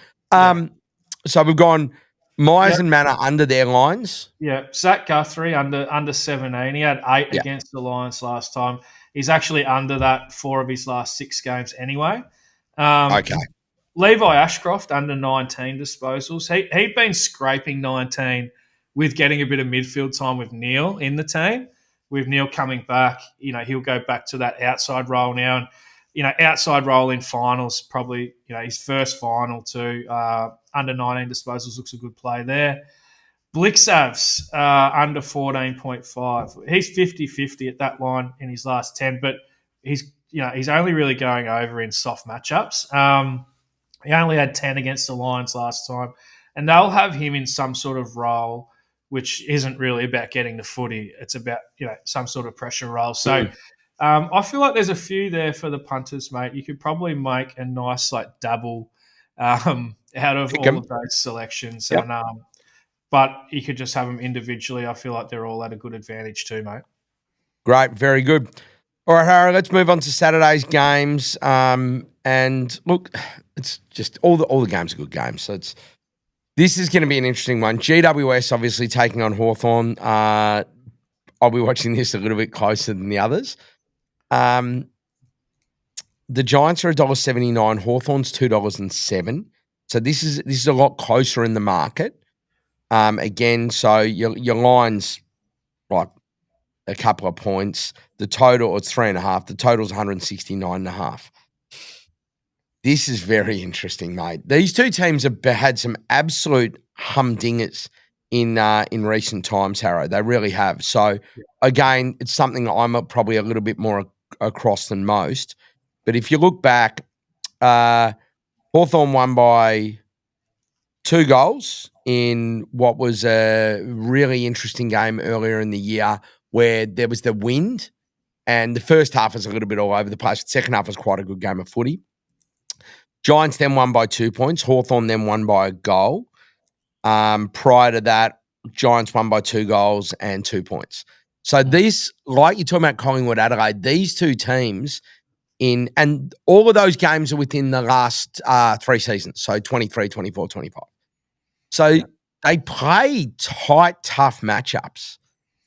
So we've gone Myers and Manor under their lines. Yeah. Zach Guthrie under 17. He had 8 against the Lions last time. He's actually under that 4 of his last 6 games anyway. Okay. Levi Ashcroft, under 19 disposals. He'd been scraping 19 with getting a bit of midfield time with Neil in the team. With Neil coming back, he'll go back to that outside role now. And, outside role in finals, probably, his first final too. Under 19 disposals looks a good play there. Blixavs, under 14.5. He's 50-50 at that line in his last 10, but he's only really going over in soft matchups. He only had 10 against the Lions last time, and they'll have him in some sort of role which isn't really about getting the footy. It's about, some sort of pressure role. So I feel like there's a few there for the punters, mate. You could probably make a nice double out of all of those selections. Yep. And but you could just have them individually. I feel like they're all at a good advantage too, mate. Great. Very good. All right, Harro, let's move on to Saturday's games. And look, it's just all the games are good games. So this is going to be an interesting one. GWS obviously taking on Hawthorn. I'll be watching this a little bit closer than the others. The Giants are $1.79. Hawthorn's $2.07. So this is a lot closer in the market. Again, so your line's like a couple of points. The total is 3.5. The total's 169.5. This is very interesting, mate. These two teams have had some absolute humdingers in recent times, Harro. They really have. So, again, it's something I'm probably a little bit more across than most. But if you look back, Hawthorn won by 2 goals in what was a really interesting game earlier in the year where there was the wind, and the first half was a little bit all over the place. The second half was quite a good game of footy. Giants then won by 2 points. Hawthorn then won by a goal. Prior to that, Giants won by 2 goals and 2 points. So these, like you're talking about Collingwood, Adelaide, these two teams and all of those games are within the last 3 seasons, so 23, 24, 25. So they play tight, tough matchups.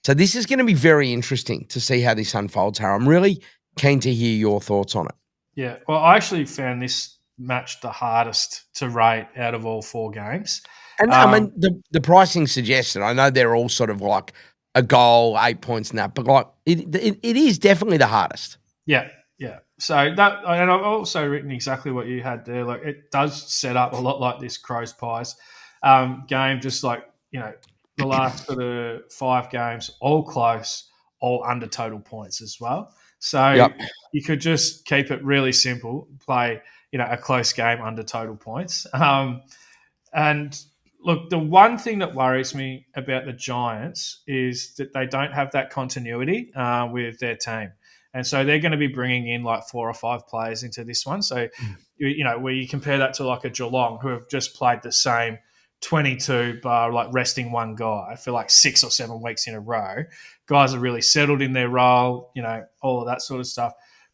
So this is going to be very interesting to see how this unfolds, Harro. I'm really keen to hear your thoughts on it. Yeah, well, I actually found this match the hardest to rate out of all 4 games. And I mean, the pricing suggested, I know they're all sort of like a goal, 8 points and that, but like it is definitely the hardest. Yeah. So that, and I've also written exactly what you had there. Like, it does set up a lot like this Crows Pies game, just like, the last sort of 5 games, all close, all under total points as well. So you could just keep it really simple, play, a close game under total points. And look, the one thing that worries me about the Giants is that they don't have that continuity with their team. And so they're going to be bringing in like 4 or 5 players into this one. So, where you compare that to like a Geelong who have just played the same 22 bar, like resting one guy for like 6 or 7 weeks in a row. Guys are really settled in their role, all of that sort of stuff.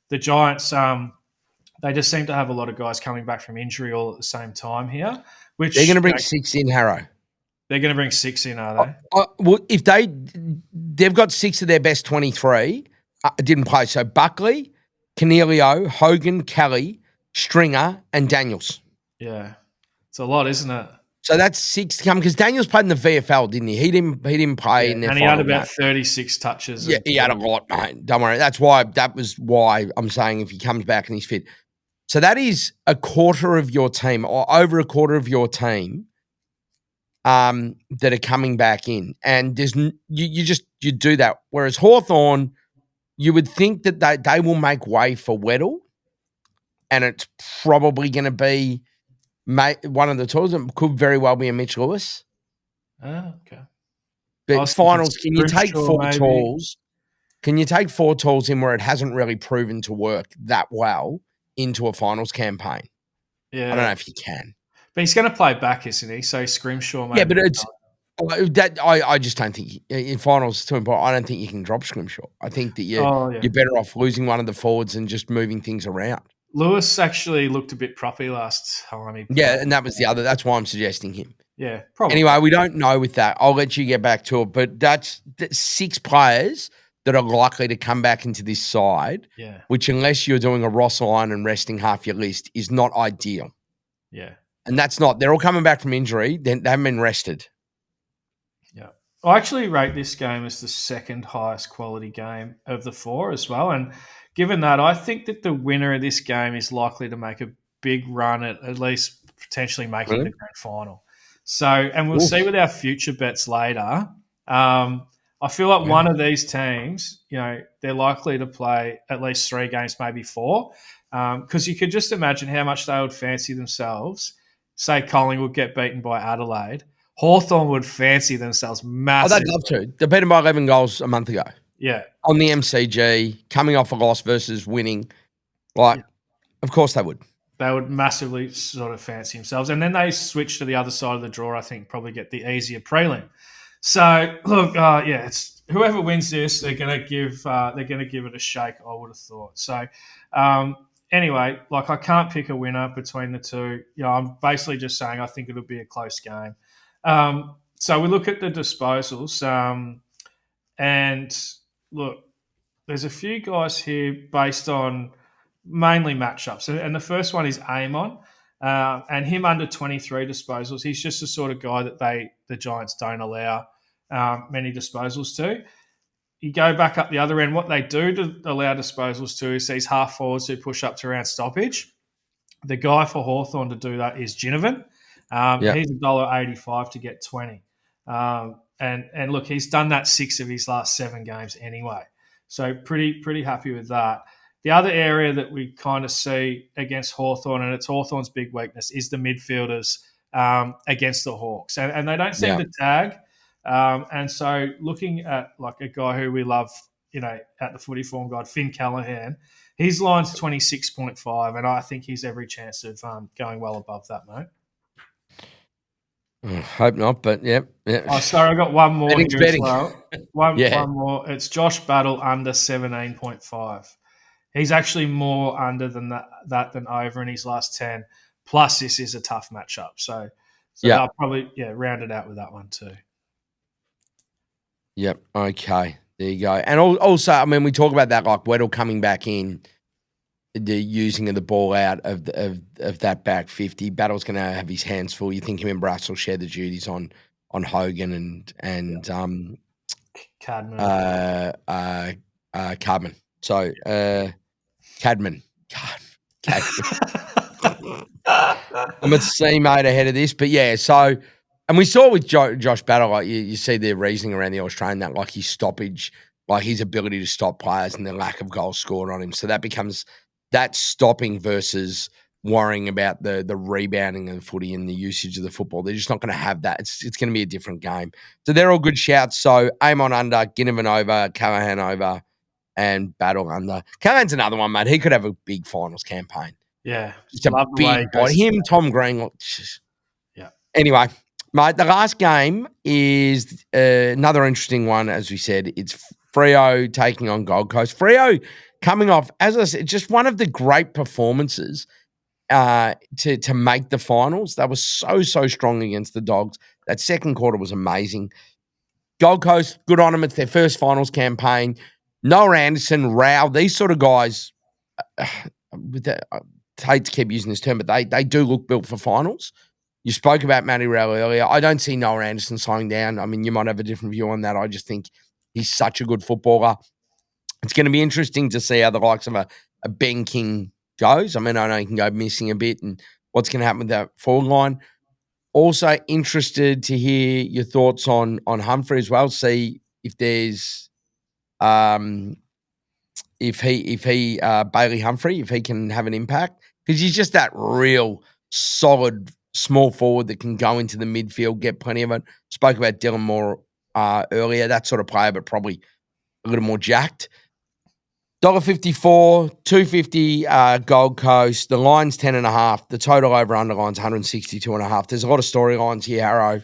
The Giants, they just seem to have a lot of guys coming back from injury all at the same time here. Which they're going to bring 6 in, Harro. They're going to bring 6 in, are they? Well, if they've got 6 of their best 23 didn't play. So Buckley, Canelio, Hogan, Kelly, Stringer, and Daniels. Yeah, it's a lot, isn't it? So that's 6 to come because Daniels played in the VFL, didn't he? He didn't play in their and he had about 36 touches. Yeah, he had a lot, mate. Don't worry. That was why I'm saying if he comes back and he's fit. So that is a quarter of your team, or over a quarter of your team, that are coming back in, and there's you do that. Whereas Hawthorn, you would think that they will make way for Weddle, and it's probably going to be one of the tools. It could very well be a Mitch Lewis. Oh, okay. But finals, can you take 4 tools? Can you take 4 tools in where it hasn't really proven to work that well into a finals campaign? Yeah, I don't know if you can. But he's going to play back, isn't he? So Scrimshaw, maybe. Yeah, but it's that I just don't think in finals too important. I don't think you can drop Scrimshaw. I think that you're better off losing one of the forwards and just moving things around. Lewis actually looked a bit proppy last time. Yeah, and that was the other. That's why I'm suggesting him. Yeah, probably. Anyway, we don't know with that. I'll let you get back to it. But that's 6 players that are likely to come back into this side, which unless you're doing a Ross line and resting half your list is not ideal. Yeah. And that's not – they're all coming back from injury. They haven't been rested. Yeah. I actually rate this game as the second highest quality game of the 4 as well. And given that, I think that the winner of this game is likely to make a big run at least potentially making the grand final. So, and we'll see with our future bets later. I feel like one of these teams, they're likely to play at least 3 games, maybe 4, because you could just imagine how much they would fancy themselves. Say Collingwood get beaten by Adelaide. Hawthorn would fancy themselves massive. Oh, they'd love to. They beat them by 11 goals a month ago. Yeah. On the MCG, coming off a loss versus winning. Of course they would. They would massively sort of fancy themselves. And then they switch to the other side of the draw, I think, probably get the easier prelim. So, look, it's whoever wins this, they're going to give it a shake, I would have thought. So, anyway, I can't pick a winner between the two. I'm basically just saying I think it'll be a close game. So we look at the disposals, and look, there's a few guys here based on mainly matchups. And the first one is Amon, and him under 23 disposals. He's just the sort of guy that the Giants don't allow many disposals to. You go back up the other end, what they do to allow disposals to is these half forwards who push up to around stoppage. The guy for Hawthorn to do that is Ginnivan. He's $1.85 to get 20. And look, he's done that 6 of his last 7 games anyway. So pretty happy with that. The other area that we kind of see against Hawthorn, and it's Hawthorn's big weakness, is the midfielders against the Hawks, and they don't seem to tag. And so looking at like a guy who we love, at the Footy Form guide, Finn Callaghan, his line's 26.5, and I think he's every chance of going well above that, mate. Hope not, but yep. Oh, sorry, I got one more Betting's here betting. as well. One more. It's Josh Battle under 17.5. He's actually more under than that than over in his last 10. Plus, this is a tough matchup. So I'll probably round it out with that one too. Yep. Okay. There you go. And also, I mean, we talk about that, like Weddle coming back in, the using of the ball out of that back 50. Battle's going to have his hands full. You think him and Brass will share the duties on Hogan and Cadman. Cadman. So Cadman. I'm at C, mate, ahead of this. But yeah, so, and we saw with Josh Battle, like you see the reasoning around the Australian, that like his stoppage, like his ability to stop players and the lack of goals scored on him. So that becomes that stopping versus worrying about the rebounding of the footy and the usage of the football. They're just not going to have that. It's going to be a different game. So they're all good shouts. So Amon under, Ginnivan over, Callaghan over, and Battle under. Callaghan's another one, mate. He could have a big finals campaign. Yeah. Just a big body. Him, Tom Green. Yeah. Anyway, mate, the last game is another interesting one, as we said. It's Freo taking on Gold Coast. Freo coming off, as I said, just one of the great performances to make the finals. They were so strong against the Dogs. That second quarter was amazing. Gold Coast, good on them. It's their first finals campaign. Noah Anderson, Rao, these sort of guys, I hate to keep using this term, but they do look built for finals. You spoke about Matty Rao earlier. I don't see Noah Anderson slowing down. I mean, you might have a different view on that. I just think he's such a good footballer. It's going to be interesting to see how the likes of a Ben King goes. I mean, I know he can go missing a bit and what's going to happen with that forward line. Also interested to hear your thoughts on Humphrey as well. See if there's if he Bailey Humphrey, if he can have an impact, because he's just that real solid small forward that can go into the midfield, get plenty of it. Spoke about Dylan Moore earlier, that sort of player, but probably a little more jacked. $1.54, $2.50 Gold Coast. The line's 10.5. The total over underline's 162.5. There's a lot of storylines here, Harro.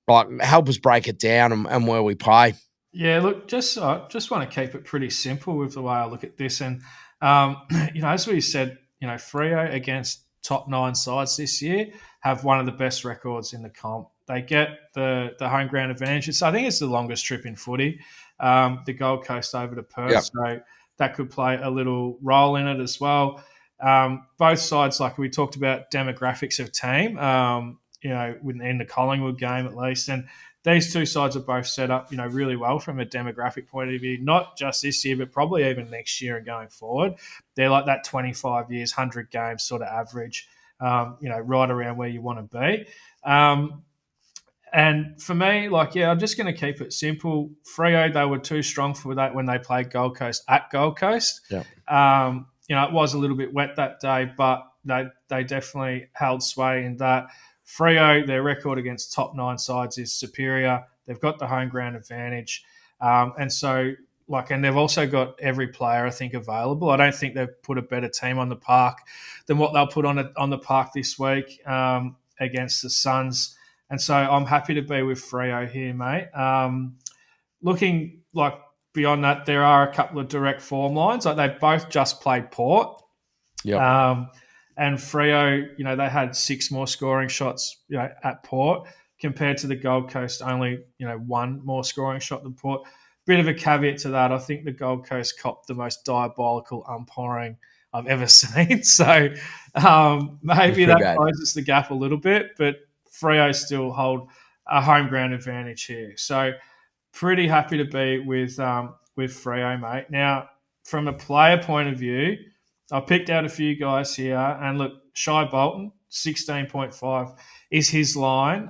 Like, help us break it down and where we play. Yeah, look, just want to keep it pretty simple with the way I look at this. And, as we said, Freo against top 9 sides this year have one of the best records in the comp. They get the home ground advantage. So I think it's the longest trip in footy, the Gold Coast over to Perth. Yep. So that could play a little role in it as well. Both sides, like we talked about, demographics of team, in the Collingwood game at least. And these two sides are both set up, really well from a demographic point of view, not just this year, but probably even next year and going forward. They're like that 25 years, 100 games sort of average, right around where you want to be. And for me, I'm just going to keep it simple. Freo, they were too strong for that when they played Gold Coast at Gold Coast. Yeah. It was a little bit wet that day, but they definitely held sway in that. Freo, their record against top 9 sides is superior. They've got the home ground advantage. And they've also got every player, I think, available. I don't think they've put a better team on the park than what they'll put on the park this week against the Suns. And so I'm happy to be with Freo here, mate. Looking beyond that, there are a couple of direct form lines. They've both just played Port. Yeah. And Freo, they had 6 more scoring shots, at Port compared to the Gold Coast, only, 1 more scoring shot than Port. Bit of a caveat to that. I think the Gold Coast copped the most diabolical umpiring I've ever seen. So maybe that closes the gap a little bit, but Freo still hold a home ground advantage here. So pretty happy to be with Freo, mate. Now, from a player point of view, I picked out a few guys here, and look, Shai Bolton, 16.5 is his line.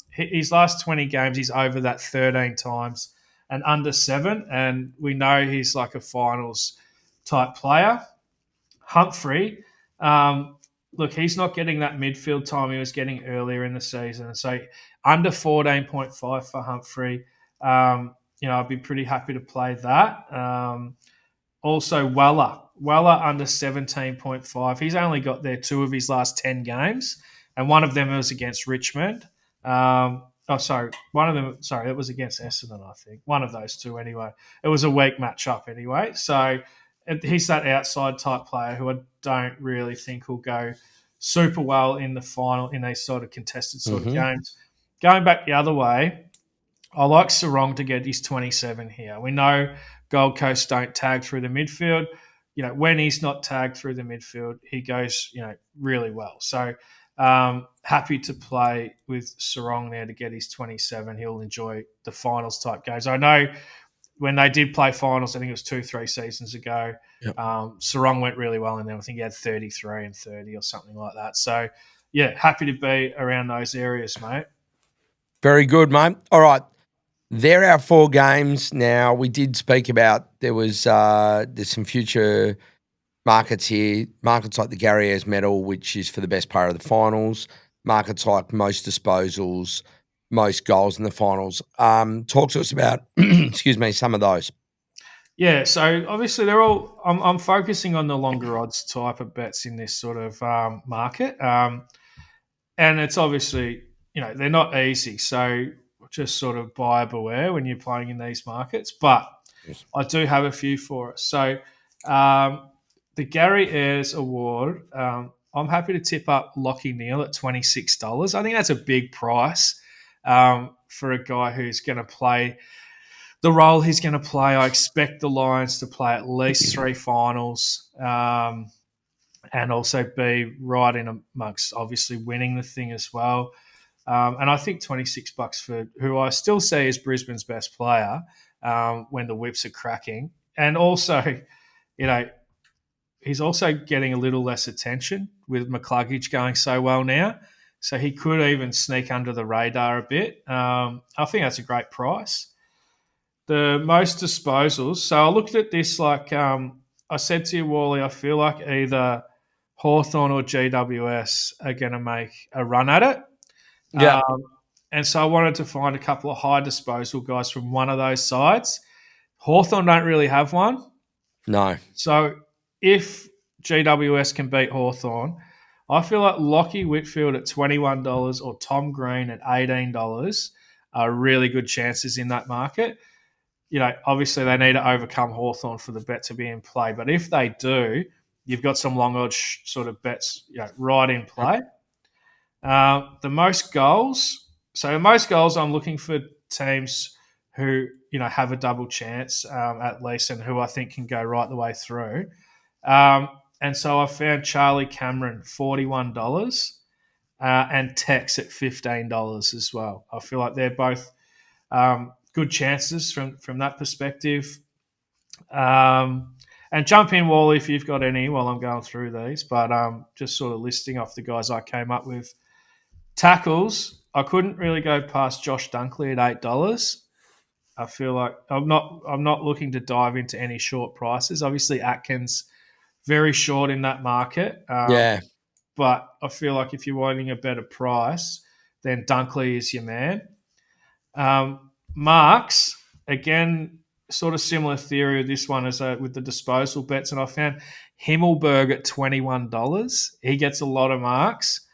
His last 20 games, he's over that 13 times and under 7, and we know he's like a finals type player. Humphrey, look, he's not getting that midfield time he was getting earlier in the season. So under 14.5 for Humphrey. I'd be pretty happy to play that. Also, Weller under 17.5. He's only got there 2 of his last 10 games, and one of them was against Richmond. One of them, it was against Essendon, I think. One of those 2 anyway. It was a weak matchup anyway. So he's that outside type player who I don't really think will go super well in the final, in these sort of contested sort of games. Going back the other way, I like Sarong to get his 27 here. We know Gold Coast don't tag through the midfield. When he's not tagged through the midfield, he goes, really well. So happy to play with Sarong there to get his 27. He'll enjoy the finals type games. I know when they did play finals, I think it was 2-3 seasons ago, Sarong went really well in there. I think he had 33 and 30 or something like that. So, yeah, happy to be around those areas, mate. Very good, mate. All right. There are 4 games now. We did speak about there's some future markets here. Markets like the Gary Ayres Medal, which is for the best player of the finals. Markets like most disposals, most goals in the finals. Talk to us about, some of those. Yeah, so obviously they're all. I'm focusing on the longer odds type of bets in this sort of market, and it's obviously they're not easy. So just sort of buyer beware when you're playing in these markets. But yes, I do have a few for us. So the Gary Ayres Award, I'm happy to tip up Lachie Neale at $26. I think that's a big price for a guy who's going to play the role he's going to play. I expect the Lions to play at least 3 finals and also be right in amongst obviously winning the thing as well. And I think $26 for who I still see as Brisbane's best player when the whips are cracking. And also, he's also getting a little less attention with McCluggage going so well now. So he could even sneak under the radar a bit. I think that's a great price. The most disposals. So I looked at this like I said to you, Wally, I feel like either Hawthorn or GWS are going to make a run at it. Yeah. And so I wanted to find a couple of high disposal guys from one of those sides. Hawthorn don't really have one. No. So if GWS can beat Hawthorn, I feel like Lachie Whitfield at $21 or Tom Green at $18 are really good chances in that market. Obviously they need to overcome Hawthorn for the bet to be in play. But if they do, you've got some long odds sort of bets right in play. The most goals. So most goals, I'm looking for teams who have a double chance at least, and who I think can go right the way through. And so I found Charlie Cameron $41 and Tex at $15 as well. I feel like they're both good chances from that perspective. And jump in, Wally, if you've got any while I'm going through these. But just sort of listing off the guys I came up with. Tackles, I couldn't really go past Josh Dunkley at $8. I feel like I'm not looking to dive into any short prices. Obviously, Atkins very short in that market. But I feel like if you're wanting a better price, then Dunkley is your man. Marks, again, sort of similar theory of this one as with the disposal bets, and I found Himmelberg at $21. He gets a lot of marks.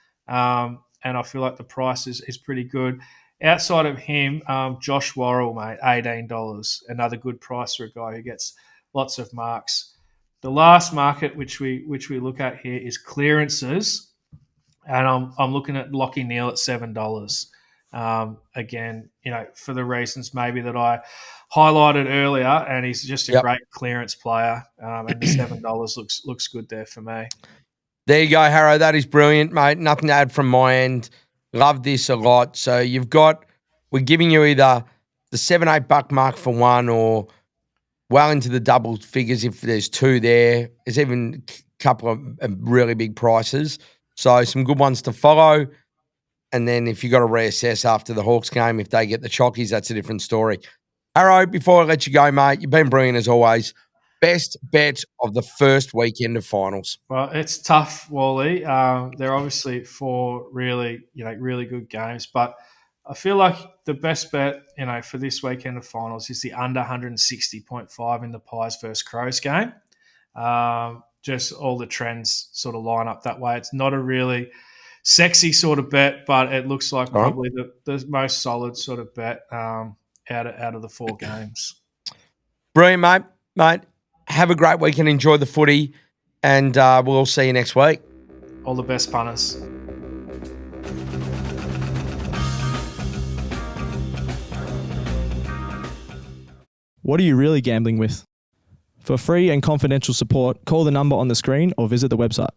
And I feel like the price is pretty good. Outside of him, Josh Worrell, mate, $18. Another good price for a guy who gets lots of marks. The last market which we look at here is clearances, and I'm looking at Lachie Neale at $7. Again, for the reasons maybe that I highlighted earlier, and he's just a great clearance player, and the $7 looks good there for me. There you go, Harro. That is brilliant, mate. Nothing to add from my end. Love this a lot. So we're giving you either the $7-8 mark for one, or well into the double figures if there's 2 there. There's even a couple of really big prices. So some good ones to follow. And then if you've got to reassess after the Hawks game, if they get the chockies, that's a different story. Harro, before I let you go, mate, you've been brilliant as always. best bet of the first weekend of finals? Well, it's tough, Wally. They're obviously four really good games, but I feel like the best bet, for this weekend of finals is the under 160.5 in the Pies versus Crows game. Just all the trends sort of line up that way. It's not a really sexy sort of bet, but it looks like probably the most solid sort of bet out of the four games. Brilliant, mate. Have a great weekend. Enjoy the footy, and we'll see you next week. All the best, punters. What are you really gambling with? For free and confidential support, call the number on the screen or visit the website.